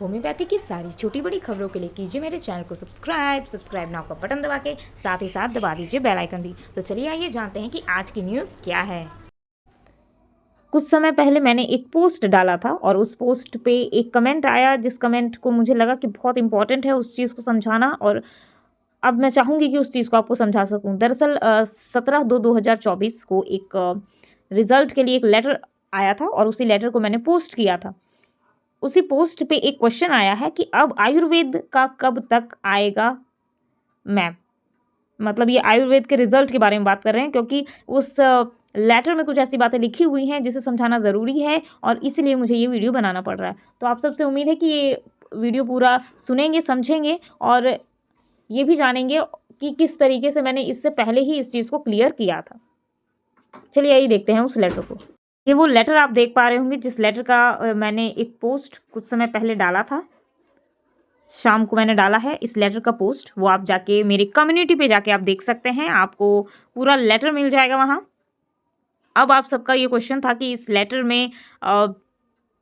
Homeopathy की सारी छोटी बड़ी खबरों के लिए कीजिए मेरे चैनल को सब्सक्राइब नाउ का बटन दबा के साथ ही साथ दबा दीजिए बेल आइकन भी। तो चलिए आइए जानते हैं कि आज की न्यूज़ क्या है। कुछ समय पहले मैंने एक पोस्ट डाला था और उस पोस्ट पे एक कमेंट आया, जिस कमेंट को मुझे लगा कि बहुत इंपॉर्टेंट है उस चीज़ को समझाना, और अब मैं चाहूँगी कि उस चीज़ को आपको समझा सकूँ। दरअसल 17/2/2024 को एक रिजल्ट के लिए एक लेटर आया था और उसी लेटर को मैंने पोस्ट किया था। उसी पोस्ट पे एक क्वेश्चन आया है कि अब आयुर्वेद का कब तक आएगा मैप। मतलब ये आयुर्वेद के रिजल्ट के बारे में बात कर रहे हैं, क्योंकि उस लेटर में कुछ ऐसी बातें लिखी हुई हैं जिसे समझाना ज़रूरी है और इसीलिए मुझे ये वीडियो बनाना पड़ रहा है। तो आप सबसे उम्मीद है कि ये वीडियो पूरा सुनेंगे, समझेंगे और ये भी जानेंगे कि किस तरीके से मैंने इससे पहले ही इस चीज़ को क्लियर किया था। चलिए आइए देखते हैं उस लेटर को। ये वो लेटर आप देख पा रहे होंगे जिस लेटर का मैंने एक पोस्ट कुछ समय पहले डाला था। शाम को मैंने डाला है इस लेटर का पोस्ट, वो आप जाके मेरी कम्युनिटी पे जाके आप देख सकते हैं, आपको पूरा लेटर मिल जाएगा वहाँ। अब आप सबका ये क्वेश्चन था कि इस लेटर में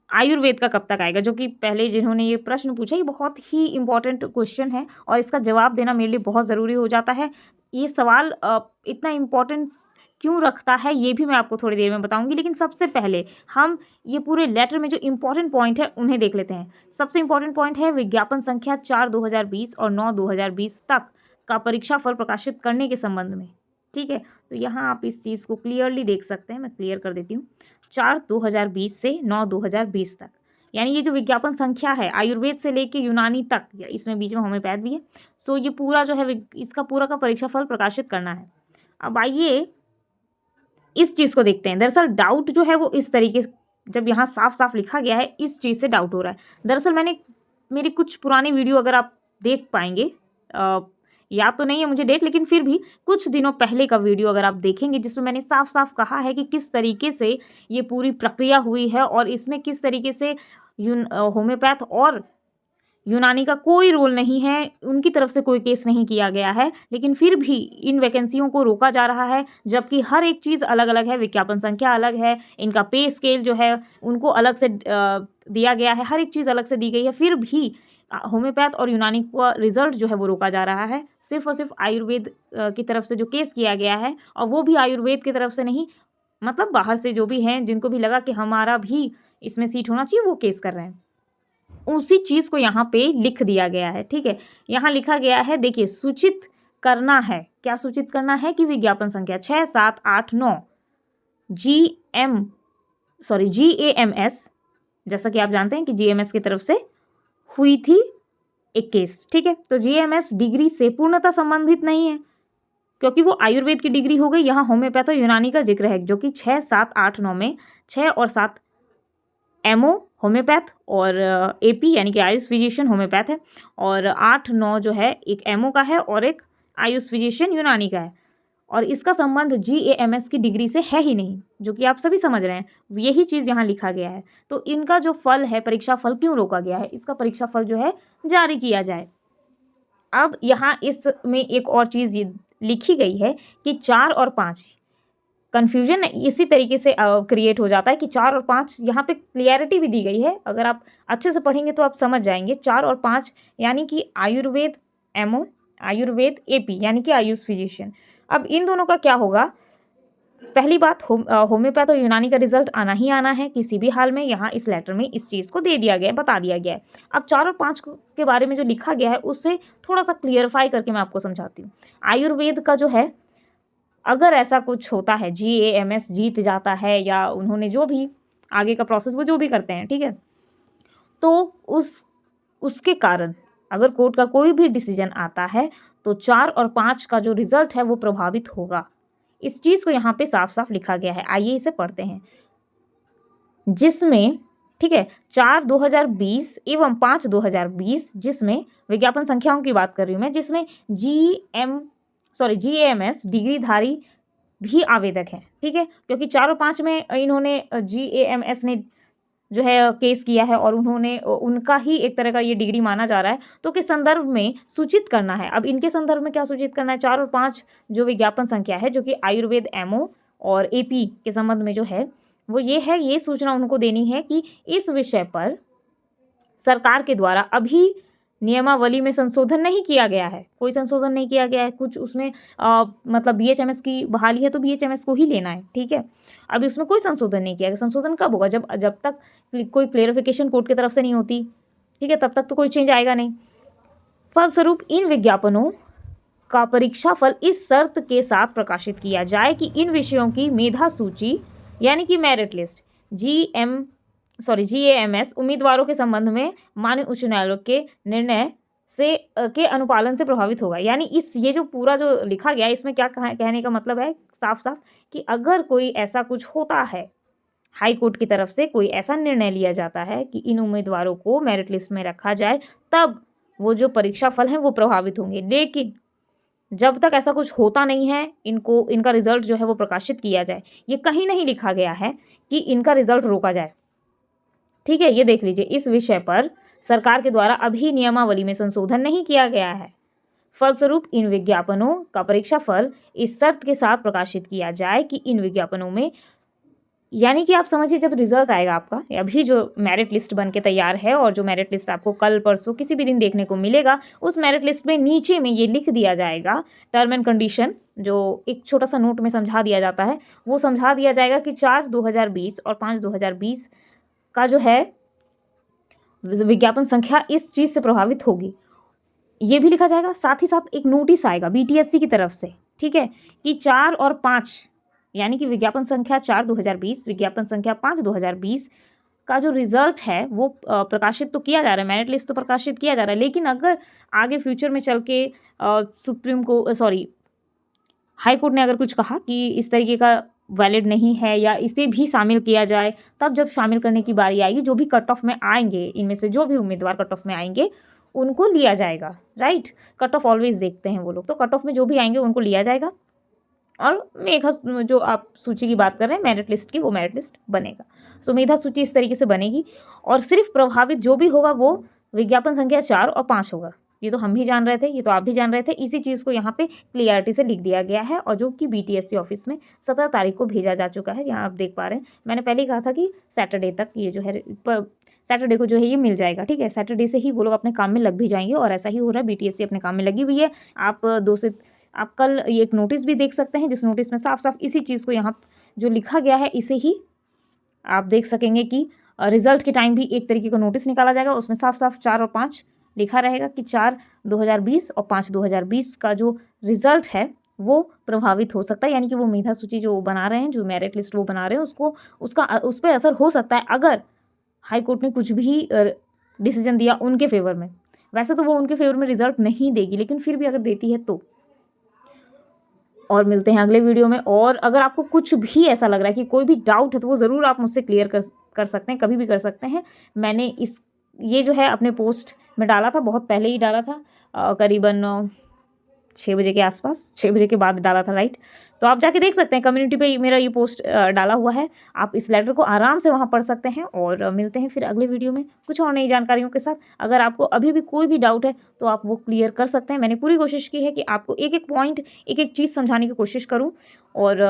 आयुर्वेद का कब तक आएगा, जो कि पहले जिन्होंने ये प्रश्न पूछा, ये बहुत ही इंपॉर्टेंट क्वेश्चन है और इसका जवाब देना मेरे लिए बहुत ज़रूरी हो जाता है। ये सवाल इतना इम्पोर्टेंस क्यों रखता है ये भी मैं आपको थोड़ी देर में बताऊंगी, लेकिन सबसे पहले हम ये पूरे लेटर में जो इम्पोर्टेंट पॉइंट है उन्हें देख लेते हैं। सबसे इम्पोर्टेंट पॉइंट है विज्ञापन संख्या 4/2020 और 9/2020 तक का परीक्षा फल प्रकाशित करने के संबंध में। ठीक है, तो यहाँ आप इस चीज़ को क्लियरली देख सकते हैं, मैं क्लियर कर देती हूँ। 4/2020 से 9/2020 तक, यानी ये जो विज्ञापन संख्या है आयुर्वेद से लेके यूनानी तक, या इसमें बीच में होम्योपैथ भी है, सो ये पूरा जो है इसका पूरा का परीक्षा फल प्रकाशित करना है। अब आइए इस चीज़ को देखते हैं। दरअसल डाउट जो है वो इस तरीके से, जब यहाँ साफ साफ लिखा गया है, इस चीज़ से डाउट हो रहा है। दरअसल मैंने मेरी कुछ पुरानी वीडियो अगर आप देख पाएंगे, याद तो नहीं है मुझे डेट, लेकिन फिर भी कुछ दिनों पहले का वीडियो अगर आप देखेंगे जिसमें मैंने साफ साफ कहा है कि किस तरीके से ये पूरी प्रक्रिया हुई है और इसमें किस तरीके से होम्योपैथ और यूनानी का कोई रोल नहीं है, उनकी तरफ से कोई केस नहीं किया गया है, लेकिन फिर भी इन वैकेंसियों को रोका जा रहा है, जबकि हर एक चीज़ अलग अलग है, विज्ञापन संख्या अलग है, इनका पे स्केल जो है उनको अलग से दिया गया है, हर एक चीज़ अलग से दी गई है, फिर भी होम्योपैथ और यूनानी का रिजल्ट जो है वो रोका जा रहा है, सिर्फ और सिर्फ आयुर्वेद की तरफ से जो केस किया गया है, और वो भी आयुर्वेद की तरफ से नहीं, मतलब बाहर से जो भी हैं जिनको भी लगा कि हमारा भी इसमें सीट होना चाहिए, वो केस कर रहे हैं। उसी चीज़ को यहाँ पे लिख दिया गया है। ठीक है, यहाँ लिखा गया है, देखिए, सूचित करना है। क्या सूचित करना है कि विज्ञापन संख्या 6, 7, 8, 9 GAMS, जैसा कि आप जानते हैं कि GMS की तरफ से हुई थी एक केस। ठीक है, तो GMS डिग्री से पूर्णतः संबंधित नहीं है, क्योंकि वो आयुर्वेद की डिग्री हो गई। यहाँ होम्योपैथ और यूनानी का जिक्र है, जो कि 6, 7, 8, 9 में 6 और 7 MO होम्योपैथ और AP यानी कि आयुष फिजिशियन होम्योपैथ है, और 8, 9 जो है एक MO का है और एक आयुष फिजिशियन यूनानी का है, और इसका संबंध GAMS की डिग्री से है ही नहीं, जो कि आप सभी समझ रहे हैं। यही चीज़ यहाँ लिखा गया है। तो इनका जो फल है, परीक्षा फल क्यों रोका गया है, इसका परीक्षा फल जो है जारी किया जाए। अब यहाँ इसमें एक और चीज़ ये लिखी गई है कि 4 और 5, कन्फ्यूजन इसी तरीके से क्रिएट हो जाता है कि 4 और 5, यहाँ पे क्लियरिटी भी दी गई है, अगर आप अच्छे से पढ़ेंगे तो आप समझ जाएंगे। 4 और 5 यानी कि आयुर्वेद MO, आयुर्वेद AP यानी कि आयुष फिजिशियन। अब इन दोनों का क्या होगा? पहली बात, होम्योपैथ और यूनानी का रिजल्ट आना ही आना है किसी भी हाल में। यहाँ इस लेटर में इस चीज़ को दे दिया गया है, बता दिया गया है। अब 4 और 5 के बारे में जो लिखा गया है उससे थोड़ा सा क्लियरफाई करके मैं आपको समझाती हूँ। आयुर्वेद का जो है, अगर ऐसा कुछ होता है, GAMS जीत जाता है, या उन्होंने जो भी आगे का प्रोसेस वो जो भी करते हैं, ठीक है, तो उसके कारण अगर कोर्ट का कोई भी डिसीजन आता है तो 4 और 5 का जो रिजल्ट है वो प्रभावित होगा। इस चीज़ को यहाँ पे साफ साफ लिखा गया है। आइए इसे पढ़ते हैं, जिसमें, ठीक है, 4/2020 एवं 5/2020, जिसमें विज्ञापन संख्याओं की बात कर रही हूँ मैं, जिसमें GAMS डिग्रीधारी भी आवेदक हैं। ठीक है, क्योंकि 4 और 5 में इन्होंने GAMS ने जो है केस किया है और उन्होंने उनका ही एक तरह का ये डिग्री माना जा रहा है, तो के संदर्भ में सूचित करना है। अब इनके संदर्भ में क्या सूचित करना है? 4 और 5 जो विज्ञापन संख्या है, जो कि आयुर्वेद MO और AP के संबंध में जो है वो ये है, ये सूचना उनको देनी है कि इस विषय पर सरकार के द्वारा अभी नियमावली में संशोधन नहीं किया गया है, कोई संशोधन नहीं किया गया है। कुछ उसमें मतलब बीएचएमएस की बहाली है तो बीएचएमएस को ही लेना है, ठीक है। अभी उसमें कोई संशोधन नहीं किया गया। संशोधन कब होगा? जब तक कोई क्लेरिफिकेशन कोर्ट की तरफ से नहीं होती, ठीक है, तब तक तो कोई चेंज आएगा नहीं। फलस्वरूप इन विज्ञापनों का परीक्षाफल इस शर्त के साथ प्रकाशित किया जाए कि इन विषयों की मेधा सूची यानी कि मेरिट लिस्ट GAMS उम्मीदवारों के संबंध में माननीय उच्च न्यायालय के निर्णय से के अनुपालन से प्रभावित होगा। यानी ये जो पूरा जो लिखा गया है, इसमें क्या कहने का मतलब है साफ साफ कि अगर कोई ऐसा कुछ होता है, हाई कोर्ट की तरफ से कोई ऐसा निर्णय लिया जाता है कि इन उम्मीदवारों को मेरिट लिस्ट में रखा जाए, तब वो जो परीक्षा फल हैं वो प्रभावित होंगे। लेकिन जब तक ऐसा कुछ होता नहीं है, इनका रिजल्ट जो है वो प्रकाशित किया जाए, ये कहीं नहीं लिखा गया है कि इनका रिजल्ट रोका जाए, ठीक है। ये देख लीजिए, इस विषय पर सरकार के द्वारा अभी नियमावली में संशोधन नहीं किया गया है। फलस्वरूप इन विज्ञापनों का परीक्षाफल इस शर्त के साथ प्रकाशित किया जाए कि इन विज्ञापनों में, यानी कि आप समझिए जब रिजल्ट आएगा आपका, अभी जो मेरिट लिस्ट बन के तैयार है और जो मेरिट लिस्ट आपको कल परसों किसी भी दिन देखने को मिलेगा, उस मेरिट लिस्ट में नीचे में ये लिख दिया जाएगा टर्म एंड कंडीशन, जो एक छोटा सा नोट में समझा दिया जाता है, वो समझा दिया जाएगा कि 4/2020 और 5/2020 का जो है विज्ञापन संख्या इस चीज़ से प्रभावित होगी, ये भी लिखा जाएगा। साथ ही साथ एक नोटिस आएगा BTSC की तरफ से, ठीक है, कि 4 और 5 यानी कि विज्ञापन संख्या 4/2020, विज्ञापन संख्या 5/2020 का जो रिजल्ट है वो प्रकाशित तो किया जा रहा है, मेरिट लिस्ट तो प्रकाशित किया जा रहा है। लेकिन अगर आगे फ्यूचर में चल के हाई कोर्ट ने अगर कुछ कहा कि इस तरीके का वैलिड नहीं है या इसे भी शामिल किया जाए, तब जब शामिल करने की बारी आएगी, जो भी कट ऑफ में आएंगे, इनमें से जो भी उम्मीदवार कट ऑफ में आएंगे उनको लिया जाएगा, राइट। कट ऑफ ऑलवेज देखते हैं वो लोग, तो कट ऑफ में जो भी आएंगे उनको लिया जाएगा और मेधा जो आप सूची की बात कर रहे हैं मेरिट लिस्ट की, वो मेरिट लिस्ट बनेगा। सो मेधा सूची इस तरीके से बनेगी और सिर्फ प्रभावित जो भी होगा वो विज्ञापन संख्या 4 और 5 होगा। ये तो हम भी जान रहे थे, ये तो आप भी जान रहे थे। इसी चीज़ को यहाँ पे क्लियरिटी से लिख दिया गया है और जो कि BTSC ऑफिस में 17 तारीख को भेजा जा चुका है। यहाँ आप देख पा रहे हैं, मैंने पहले ही कहा था कि सैटरडे तक ये जो है, सैटरडे को जो है ये मिल जाएगा, ठीक है। सैटरडे से ही वो लोग अपने काम में लग भी जाएंगे और ऐसा ही हो रहा है, BTSC अपने काम में लगी हुई है। आप कल ये एक नोटिस भी देख सकते हैं, जिस नोटिस में साफ साफ इसी चीज़ को यहाँ जो लिखा गया है, इसे ही आप देख सकेंगे कि रिजल्ट के टाइम भी एक तरीके का नोटिस निकाला जाएगा, उसमें साफ साफ 4 और 5 लिखा रहेगा कि 4/2020 और 5/2020 का जो रिजल्ट है वो प्रभावित हो सकता है। यानी कि वो मेधा सूची जो बना रहे हैं, जो मेरिट लिस्ट वो बना रहे हैं, उस पर असर हो सकता है अगर हाई कोर्ट ने कुछ भी डिसीजन दिया उनके फेवर में। वैसे तो वो उनके फेवर में रिजल्ट नहीं देगी, लेकिन फिर भी अगर देती है तो। और मिलते हैं अगले वीडियो में। और अगर आपको कुछ भी ऐसा लग रहा है कि कोई भी डाउट है तो वो ज़रूर आप मुझसे क्लियर कर सकते हैं, कभी भी कर सकते हैं। मैंने ये जो है अपने पोस्ट में डाला था, बहुत पहले ही डाला था, करीबन 6 बजे के आसपास, 6 बजे के बाद डाला था, राइट। तो आप जाके देख सकते हैं, कम्युनिटी पे मेरा ये पोस्ट डाला हुआ है, आप इस लेटर को आराम से वहाँ पढ़ सकते हैं। और मिलते हैं फिर अगले वीडियो में कुछ और नई जानकारियों के साथ। अगर आपको अभी भी कोई भी डाउट है तो आप वो क्लियर कर सकते हैं। मैंने पूरी कोशिश की है कि आपको एक एक पॉइंट, एक एक चीज़ समझाने की कोशिश करूँ। और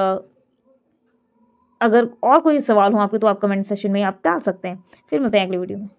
अगर और कोई सवाल हो आपके तो आप कमेंट सेक्शन में आप डाल सकते हैं। फिर मिलते हैं अगले वीडियो में।